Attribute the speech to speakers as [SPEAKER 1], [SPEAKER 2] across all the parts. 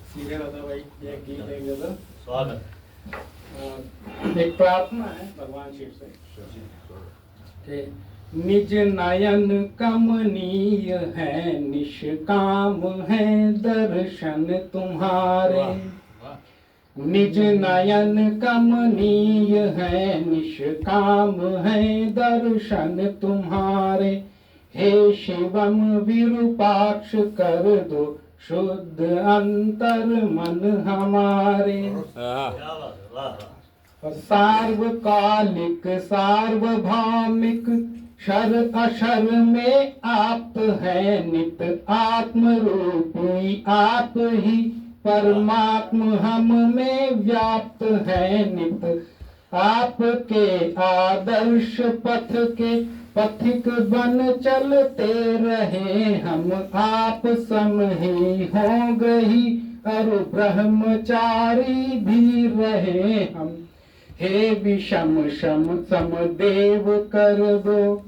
[SPEAKER 1] सीधे बता भाई, एक गीत एक गजल।
[SPEAKER 2] स्वागत।
[SPEAKER 1] एक प्रार्थना है भगवान शिव से कि निज नयन कमनीय है, निष्काम है दर्शन तुम्हारे। निज नयन कमनीय है, निष्काम है दर्शन तुम्हारे। हे शिवम विरूपाक्ष कर दो शुद्ध अंतर मन हमारे। सार्वकालिक सार्वभौमिक शर अशर में आप है नित, आत्म रूपी आप ही परमात्म हम में व्याप्त है नित। आपके आदर्श पथ के पथिक बन चलते रहे हम, आप सम ही हो गई अरु ब्रह्मचारी भी रहे हम। हे विषम शम सम देव कर दो,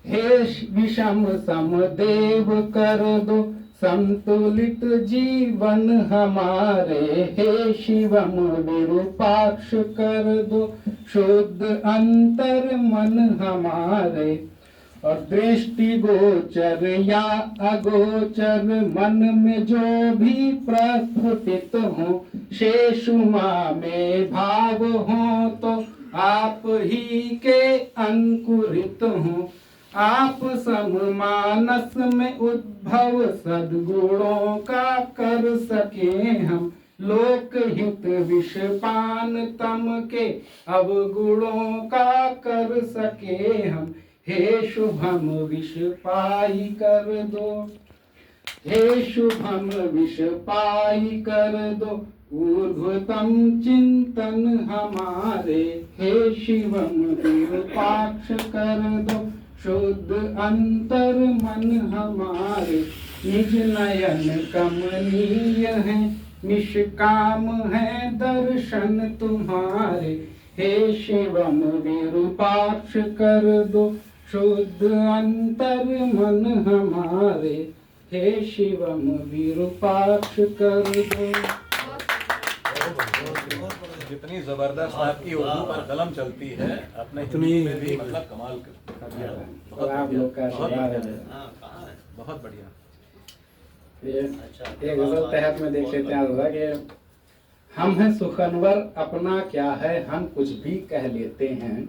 [SPEAKER 1] हे विषम सम देव कर दो संतुलित जीवन हमारे। हे शिवम विरूपाक्ष कर दो शुद्ध अंतर मन हमारे। और दृष्टि गोचर या अगोचर मन में जो भी प्रस्फुटित हो, शेषुमा में भाव हो तो आप ही के अंकुरित हो। आप सममानस में उद्भव सद्गुणों का कर सके हम, लोकहित विषपान तम के अवगुणों का कर सके हम। हे शुभम विष पाई कर दो, हे शुभम विष पाई कर दो ऊर्ध्वतम चिंतन हमारे। हे शिवम विरूपाक्ष कर दो शुद्ध अंतर मन हमारे। निज नयन कमनीय है, निष्काम है दर्शन तुम्हारे। हे शिवम विरूपाक्ष कर दो शुद्ध अंतर मन हमारे। हे शिवम विरूपाक्ष कर दो।
[SPEAKER 3] जितनी जबरदस्त आपकी उर्दू पर कलम चलती है, अपने हिंदी में भी मतलब कमाल कर दिया है।
[SPEAKER 1] आप लोग का आशीर्वाद है।
[SPEAKER 3] बहुत बढ़िया।
[SPEAKER 1] एक गजल तहत में देख लेते हैं कि हम हैं सुखनवर अपना क्या है, हम कुछ भी कह लेते हैं।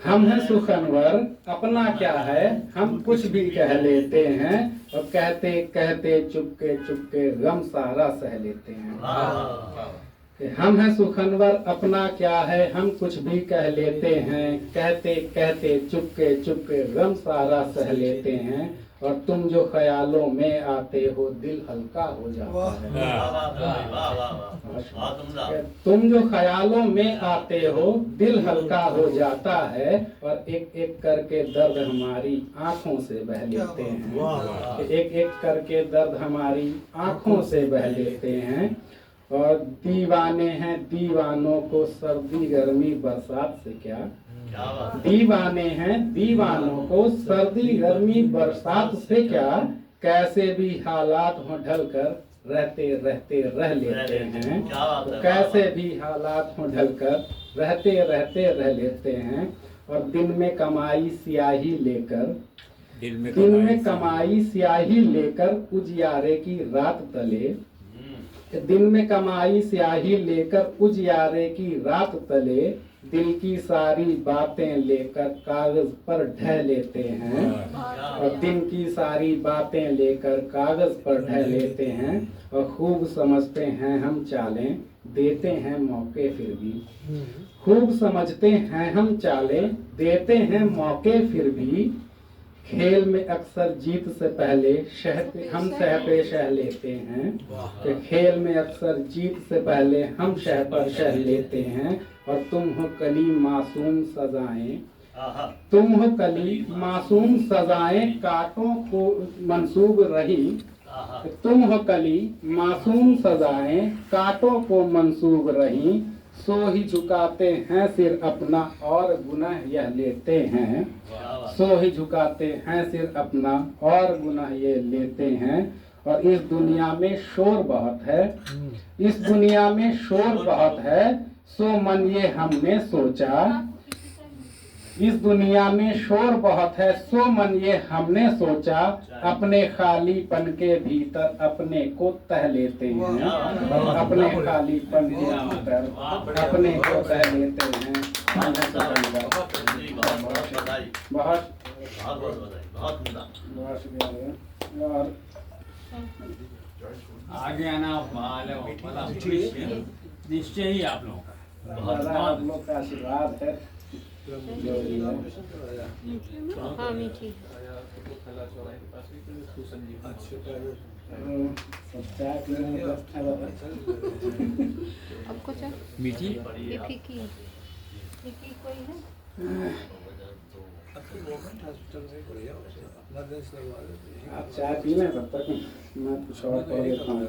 [SPEAKER 1] हम हैं सुखनवर अपना क्या है, हम कुछ भी कह लेते हैं। और कहते कहते चुपके चुपके गम सारा सह लेते हैं। हम हैं सुखनवर अपना क्या है, हम कुछ भी कह लेते हैं। कहते कहते चुपके चुपके गम सारा सह लेते हैं। और तुम जो ख्यालों में आते हो दिल हल्का हो जाता है। तुम जो ख्यालों में आते हो दिल हल्का हो जाता है। और एक एक करके दर्द हमारी आंखों से बह लेते हैं। एक एक करके दर्द हमारी आंखों से बह लेते हैं। और दीवाने हैं दीवानों को सर्दी गर्मी बरसात से क्या। दीवाने हैं दीवानों को सर्दी गर्मी बरसात से क्या। कैसे भी हालात हो ढलकर रहते रहते रह लेते हैं। तो कैसे भी हालात हो ढलकर रहते रहते रह लेते हैं। और दिन में कमाई स्याही लेकर उजियारे की रात तले। दिन में कमाई स्याही लेकर उजियारे की रात तले। दिल की सारी बातें लेकर कागज पर ढह लेते हैं। और दिन की सारी बातें लेकर कागज पर ढह लेते हैं। और खूब समझते हैं हम चालें देते हैं मौके फिर भी। खूब समझते हैं हम चालें देते हैं मौके फिर भी। खेल में अक्सर जीत से पहले हम शह पे शह लेते हैं। कि खेल में अक्सर जीत से पहले हम शह पर शह लेते हैं। और तुम हो कली मासूम सजाएं, तुम हो कली मासूम सजाएं कांटों को मंसूब रही। तुम हो कली मासूम सजाएं कांटों को मंसूब रही। सो ही झुकाते हैं सिर अपना और गुनाह यह लेते हैं। सो ही झुकाते हैं सिर अपना और गुनाह ये लेते हैं। और इस दुनिया में शोर बहुत है, इस दुनिया में शोर बहुत है, सो मन ये हमने सोचा। इस दुनिया में शोर बहुत है, सो मन ये हमने सोचा, अपने खालीपन के भीतर अपने को तह लेते हैं, अपने खालीपन के भीतर अपने को तह लेते हैं। बहुत और
[SPEAKER 2] आगे आना निश्चय ही आप लोगों का
[SPEAKER 1] आप लोग का आशीर्वाद है जो भी है।
[SPEAKER 4] हाँ मीठी
[SPEAKER 1] सब चाय पीने में व्यस्त है बाबा।
[SPEAKER 4] आपको चाय
[SPEAKER 2] मीठी
[SPEAKER 4] ये फीकी है, फीकी कोई है?
[SPEAKER 1] आप चाय पीना तब तक मैं कुछ और कह देता हूँ।